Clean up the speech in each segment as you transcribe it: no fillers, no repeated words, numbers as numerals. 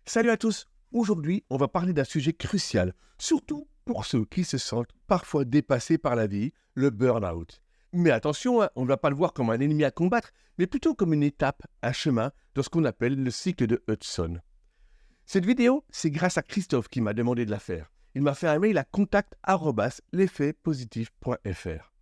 Salut à tous. Aujourd'hui, on va parler d'un sujet crucial, surtout pour ceux qui se sentent parfois dépassés par la vie, le burn-out. Mais attention, on ne va pas le voir comme un ennemi à combattre, mais plutôt comme une étape, un chemin dans ce qu'on appelle le cycle de Hudson. Cette vidéo, c'est grâce à Christophe qui m'a demandé de la faire. Il m'a fait un mail à contact@l'effetpositif.fr.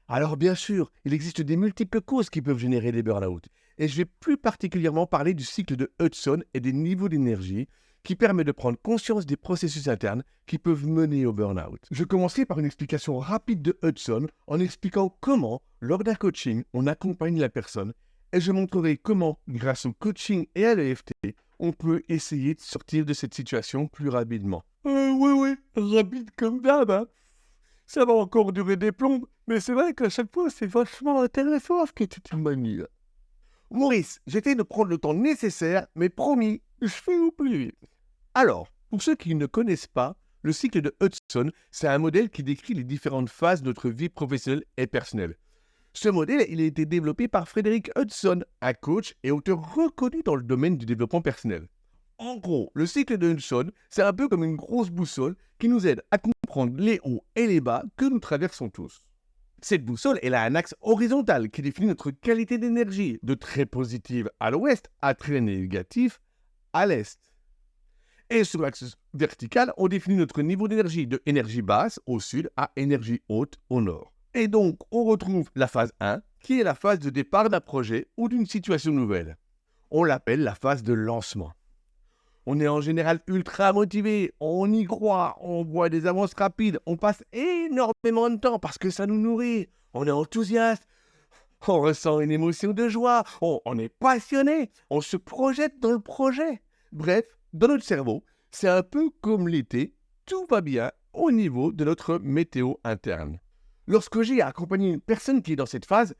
Alors bien sûr, il existe des multiples causes qui peuvent générer des burn-out. Et je vais plus particulièrement parler du cycle de Hudson et des niveaux d'énergie qui permet de prendre conscience des processus internes qui peuvent mener au burn-out. Je commencerai par une explication rapide de Hudson en expliquant comment, lors d'un coaching, on accompagne la personne et je montrerai comment, grâce au coaching et à l'EFT, on peut essayer de sortir de cette situation plus rapidement. Ouais, rapide comme d'hab, hein. Ça va encore durer des plombes, mais c'est vrai qu'à chaque fois, c'est vachement intéressant ce que tu manies. Maurice, j'essaie de prendre le temps nécessaire, mais promis, je fais au plus vite. Alors, pour ceux qui ne connaissent pas, le cycle de Hudson, c'est un modèle qui décrit les différentes phases de notre vie professionnelle et personnelle. Ce modèle, il a été développé par Frédéric Hudson, un coach et auteur reconnu dans le domaine du développement personnel. En gros, le cycle de Hudson, c'est un peu comme une grosse boussole qui nous aide à comprendre les hauts et les bas que nous traversons tous. Cette boussole, elle a un axe horizontal qui définit notre qualité d'énergie, de très positive à l'ouest à très négatif à l'est. Et sur l'axe vertical, on définit notre niveau d'énergie de énergie basse au sud à énergie haute au nord. Et donc, on retrouve la phase 1, qui est la phase de départ d'un projet ou d'une situation nouvelle. On l'appelle la phase de lancement. On est en général ultra motivé, on y croit, on voit des avances rapides, on passe énormément de temps parce que ça nous nourrit. On est enthousiaste, on ressent une émotion de joie, on est passionné, on se projette dans le projet. Bref, dans notre cerveau, c'est un peu comme l'été, tout va bien au niveau de notre météo interne. Lorsque j'ai accompagné une personne qui est dans cette phase,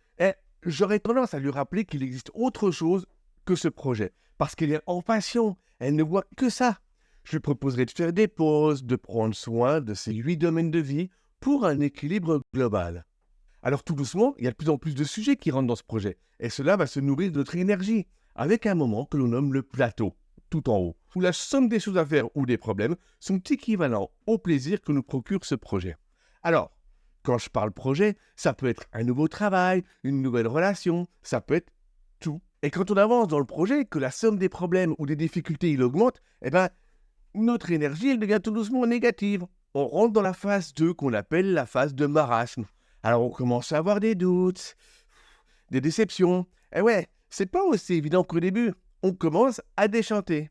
j'aurais tendance à lui rappeler qu'il existe autre chose que ce projet, parce qu'elle est en passion, elle ne voit que ça. Je lui proposerai de faire des pauses, de prendre soin de ces 8 domaines de vie pour un équilibre global. Alors tout doucement, il y a de plus en plus de sujets qui rentrent dans ce projet, et cela va se nourrir de notre énergie, avec un moment que l'on nomme le plateau, tout en haut, où la somme des choses à faire ou des problèmes sont équivalents au plaisir que nous procure ce projet. Alors, quand je parle projet, ça peut être un nouveau travail, une nouvelle relation, ça peut être tout. Et quand on avance dans le projet, que la somme des problèmes ou des difficultés il augmente, notre énergie elle devient tout doucement négative. On rentre dans la phase 2 qu'on appelle la phase de marasme. Alors on commence à avoir des doutes, des déceptions. Et ouais, c'est pas aussi évident qu'au début. On commence à déchanter.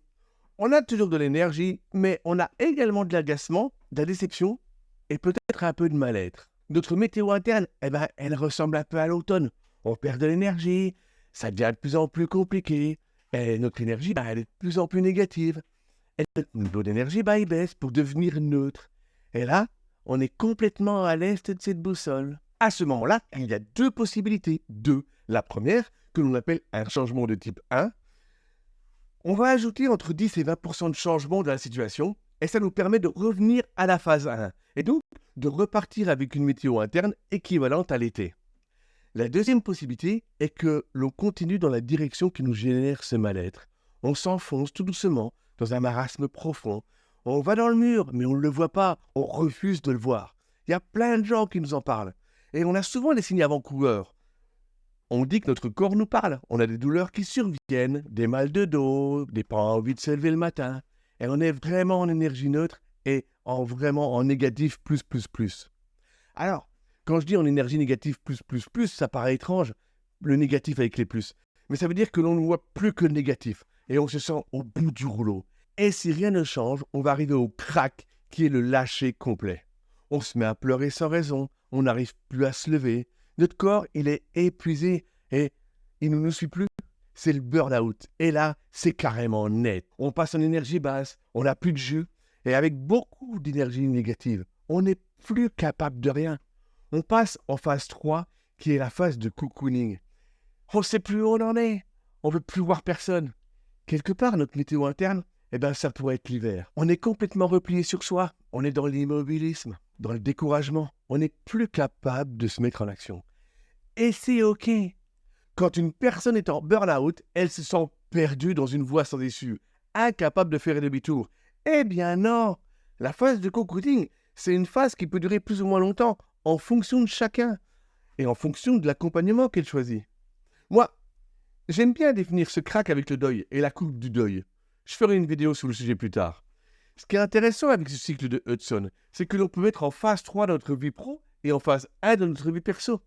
On a toujours de l'énergie, mais on a également de l'agacement, de la déception et peut-être un peu de mal-être. Notre météo interne, elle ressemble un peu à l'automne. On perd de l'énergie, ça devient de plus en plus compliqué. Et notre énergie, elle est de plus en plus négative. Et notre niveau d'énergie, il baisse pour devenir neutre. Et là, on est complètement à l'est de cette boussole. À ce moment-là, il y a 2 possibilités. La première, que l'on appelle un changement de type 1. On va ajouter entre 10 et 20% de changement de la situation, et ça nous permet de revenir à la phase 1, et donc de repartir avec une météo interne équivalente à l'été. La deuxième possibilité est que l'on continue dans la direction qui nous génère ce mal-être. On s'enfonce tout doucement dans un marasme profond. On va dans le mur, mais on ne le voit pas, on refuse de le voir. Il y a plein de gens qui nous en parlent. Et on a souvent des signes avant-coureurs. On dit que notre corps nous parle. On a des douleurs qui surviennent, des mal de dos, des pas envie de se lever le matin. Et on est vraiment en énergie neutre et vraiment en négatif plus. Alors, quand je dis en énergie négative plus, ça paraît étrange, le négatif avec les plus. Mais ça veut dire que l'on ne voit plus que le négatif et on se sent au bout du rouleau. Et si rien ne change, on va arriver au crack qui est le lâcher complet. On se met à pleurer sans raison, on n'arrive plus à se lever. Notre corps, il est épuisé et il ne nous suit plus. C'est le burn-out. Et là, c'est carrément net. On passe en énergie basse, on n'a plus de jus et avec beaucoup d'énergie négative, on n'est plus capable de rien. On passe en phase 3, qui est la phase de cocooning. On ne sait plus où on en est. On ne veut plus voir personne. Quelque part, notre météo interne, ça pourrait être l'hiver. On est complètement replié sur soi. On est dans l'immobilisme, dans le découragement. On n'est plus capable de se mettre en action. Et c'est OK. Quand une personne est en burn-out, elle se sent perdue dans une voie sans issue. incapable de faire demi-tour. Eh bien non! La phase de cocooning, c'est une phase qui peut durer plus ou moins longtemps en fonction de chacun et en fonction de l'accompagnement qu'elle choisit. Moi, j'aime bien définir ce crack avec le deuil et la coupe du deuil. Je ferai une vidéo sur le sujet plus tard. Ce qui est intéressant avec ce cycle de Hudson, c'est que l'on peut être en phase 3 dans notre vie pro et en phase 1 dans notre vie perso.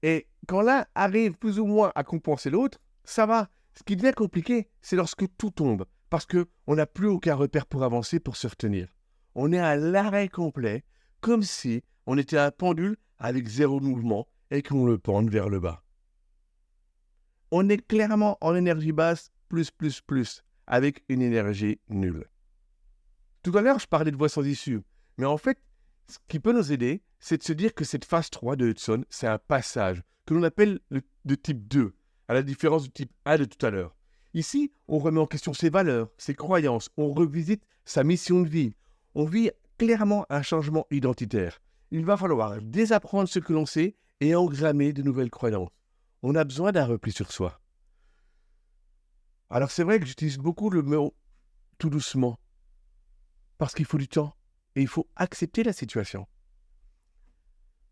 Et quand l'un arrive plus ou moins à compenser l'autre, ça va. Ce qui devient compliqué, c'est lorsque tout tombe, parce qu'on n'a plus aucun repère pour avancer, pour se retenir. On est à l'arrêt complet, comme si on était un pendule avec zéro mouvement et qu'on le pende vers le bas. On est clairement en énergie basse, avec une énergie nulle. Tout à l'heure, je parlais de voie sans issue, mais en fait, ce qui peut nous aider, c'est de se dire que cette phase 3 de Hudson, c'est un passage que l'on appelle de type 2, à la différence du type 1 de tout à l'heure. Ici, on remet en question ses valeurs, ses croyances, on revisite sa mission de vie. On vit clairement un changement identitaire. Il va falloir désapprendre ce que l'on sait et engrammer de nouvelles croyances. On a besoin d'un repli sur soi. Alors c'est vrai que j'utilise beaucoup le mot « tout doucement », parce qu'il faut du temps et il faut accepter la situation.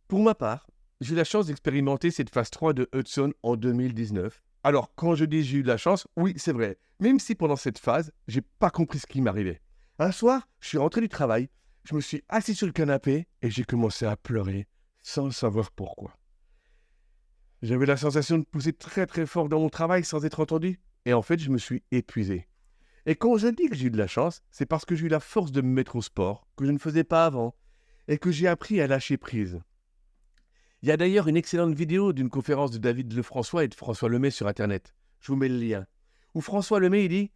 Pour ma part, j'ai eu la chance d'expérimenter cette phase 3 de Hudson en 2019. Alors, quand je dis j'ai eu de la chance, oui, c'est vrai. Même si pendant cette phase, j'ai pas compris ce qui m'arrivait. Un soir, je suis rentré du travail, je me suis assis sur le canapé et j'ai commencé à pleurer sans savoir pourquoi. J'avais la sensation de pousser très très fort dans mon travail sans être entendu. Et en fait, je me suis épuisé. Et quand je dis que j'ai eu de la chance, c'est parce que j'ai eu la force de me mettre au sport, que je ne faisais pas avant, et que j'ai appris à lâcher prise. Il y a d'ailleurs une excellente vidéo d'une conférence de David Lefrançois et de François Lemay sur Internet. Je vous mets le lien. Où François Lemay, il dit,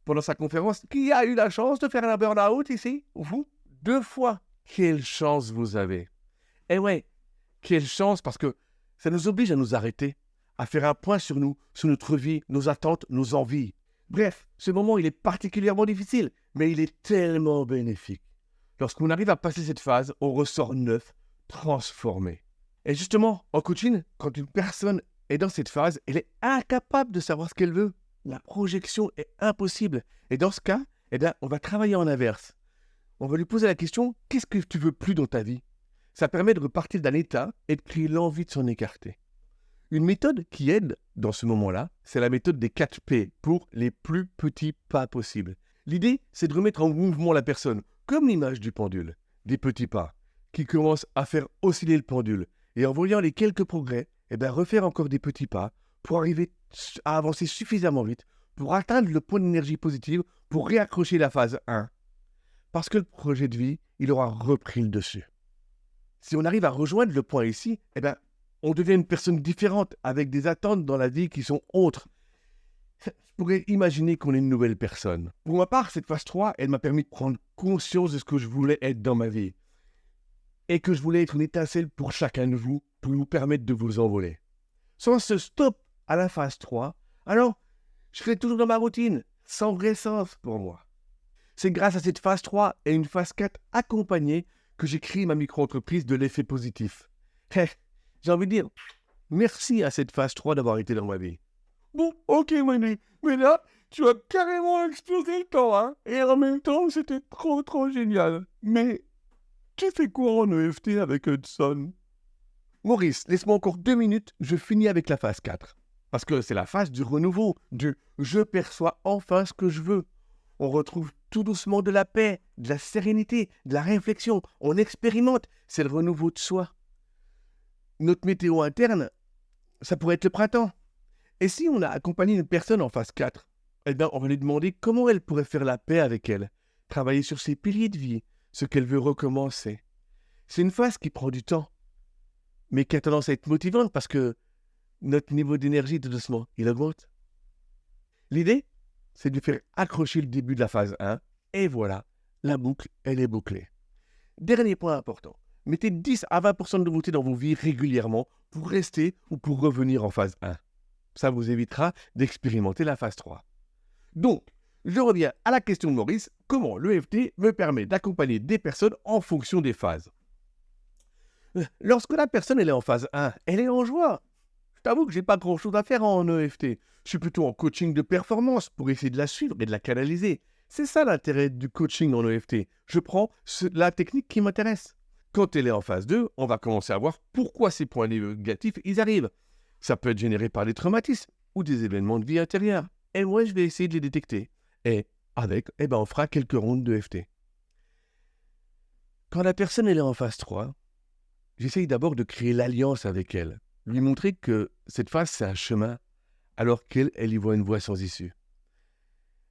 pendant sa conférence, « Qui a eu la chance de faire un burn-out ici? Vous? 2 fois. Quelle chance vous avez! » Eh ouais, quelle chance, parce que ça nous oblige à nous arrêter, à faire un point sur nous, sur notre vie, nos attentes, nos envies. Bref, ce moment, il est particulièrement difficile, mais il est tellement bénéfique. Lorsqu'on arrive à passer cette phase, on ressort neuf, transformé. Et justement, en coaching, quand une personne est dans cette phase, elle est incapable de savoir ce qu'elle veut. La projection est impossible. Et dans ce cas, on va travailler en inverse. On va lui poser la question, qu'est-ce que tu veux plus dans ta vie? Ça permet de repartir d'un état et de créer l'envie de s'en écarter. Une méthode qui aide dans ce moment-là, c'est la méthode des 4 P pour les plus petits pas possibles. L'idée, c'est de remettre en mouvement la personne, comme l'image du pendule, des petits pas, qui commencent à faire osciller le pendule. Et en voyant les quelques progrès, refaire encore des petits pas pour arriver à avancer suffisamment vite, pour atteindre le point d'énergie positive, pour réaccrocher la phase 1. Parce que le projet de vie, il aura repris le dessus. Si on arrive à rejoindre le point ici, on devient une personne différente, avec des attentes dans la vie qui sont autres. Je pourrais imaginer qu'on est une nouvelle personne. Pour ma part, cette phase 3, elle m'a permis de prendre conscience de ce que je voulais être dans ma vie. Et que je voulais être une étincelle pour chacun de vous, pour vous permettre de vous envoler. Sans ce stop à la phase 3, alors, je serai toujours dans ma routine, sans vrai sens pour moi. C'est grâce à cette phase 3 et une phase 4 accompagnée que j'ai créé ma micro-entreprise de l'effet positif. J'ai envie de dire, merci à cette phase 3 d'avoir été dans ma vie. Bon, ok, Manny, mais là, tu as carrément explosé le temps, hein. Et en même temps, c'était trop génial. Mais tu fais quoi en EFT avec Hudson? Maurice, laisse-moi encore 2 minutes, je finis avec la phase 4. Parce que c'est la phase du renouveau, du « je perçois enfin ce que je veux ». On retrouve tout doucement de la paix, de la sérénité, de la réflexion. On expérimente, c'est le renouveau de soi. Notre météo interne, ça pourrait être le printemps. Et si on a accompagné une personne en phase 4, on va lui demander comment elle pourrait faire la paix avec elle, travailler sur ses piliers de vie, ce qu'elle veut recommencer. C'est une phase qui prend du temps, mais qui a tendance à être motivante parce que notre niveau d'énergie, tout doucement, il augmente. L'idée, c'est de faire accrocher le début de la phase 1, et voilà, la boucle, elle est bouclée. Dernier point important, mettez 10 à 20% de nouveautés dans vos vies régulièrement pour rester ou pour revenir en phase 1. Ça vous évitera d'expérimenter la phase 3. Donc, je reviens à la question de Maurice, comment l'EFT me permet d'accompagner des personnes en fonction des phases? Lorsque la personne elle est en phase 1, elle est en joie. t'avoue que j'ai pas grand-chose à faire en EFT. Je suis plutôt en coaching de performance pour essayer de la suivre et de la canaliser. C'est ça l'intérêt du coaching en EFT. Je prends la technique qui m'intéresse. Quand elle est en phase 2, on va commencer à voir pourquoi ces points négatifs, ils arrivent. Ça peut être généré par des traumatismes ou des événements de vie intérieure. Et moi, je vais essayer de les détecter. Et avec, on fera quelques rondes d'EFT. Quand la personne elle est en phase 3, j'essaye d'abord de créer l'alliance avec elle. Lui montrer que cette phase, c'est un chemin, alors qu'elle y voit une voie sans issue.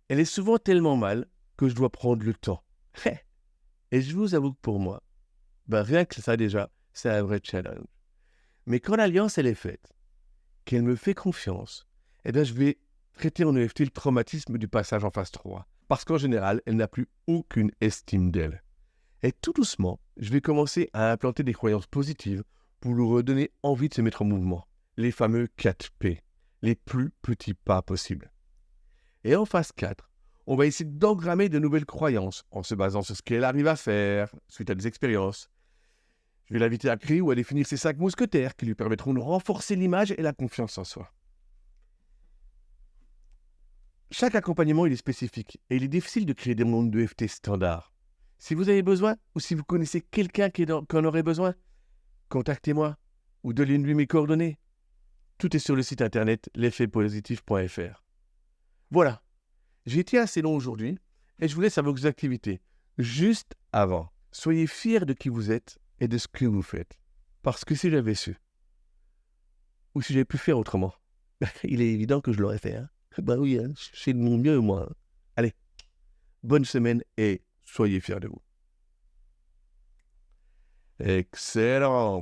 Elle est souvent tellement mal que je dois prendre le temps. Et je vous avoue que pour moi, rien que ça déjà, c'est un vrai challenge. Mais quand l'alliance elle est faite, qu'elle me fait confiance, je vais traiter en EFT le traumatisme du passage en phase 3. Parce qu'en général, elle n'a plus aucune estime d'elle. Et tout doucement, je vais commencer à implanter des croyances positives pour lui redonner envie de se mettre en mouvement. Les fameux 4 P, les plus petits pas possibles. Et en phase 4, on va essayer d'engrammer de nouvelles croyances en se basant sur ce qu'elle arrive à faire suite à des expériences. Je vais l'inviter à créer ou à définir ses 5 mousquetaires qui lui permettront de renforcer l'image et la confiance en soi. Chaque accompagnement il est spécifique et il est difficile de créer des mondes d'EFT standards. Si vous avez besoin ou si vous connaissez quelqu'un qui en aurait besoin, contactez-moi ou donnez-lui mes coordonnées. Tout est sur le site internet l'effetpositif.fr. Voilà, j'ai été assez long aujourd'hui et je vous laisse à vos activités. Juste avant, soyez fiers de qui vous êtes et de ce que vous faites. Parce que si j'avais su, ou si j'avais pu faire autrement, il est évident que je l'aurais fait. Oui, je fais de mon mieux, moi. Allez, bonne semaine et soyez fiers de vous. Excellent.